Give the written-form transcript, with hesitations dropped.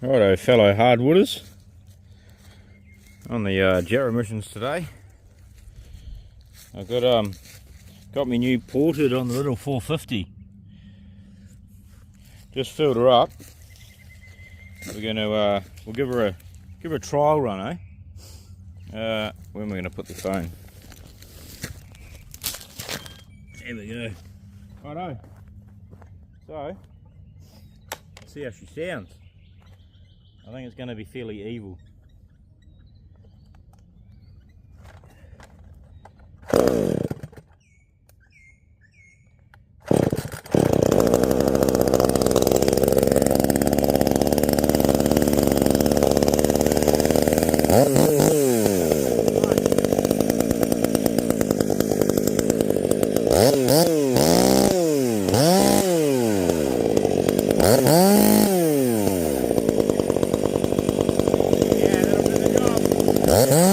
Righto, fellow hardwooders, on the Jarrah missions today. I've got me new ported on the little 450. Just filled her up. We're gonna we'll give her a trial run, eh? When we're gonna put the phone. There we go. Righto. So, let's see how she sounds. I think it's going to be fairly evil. Yeah, that'll do the job.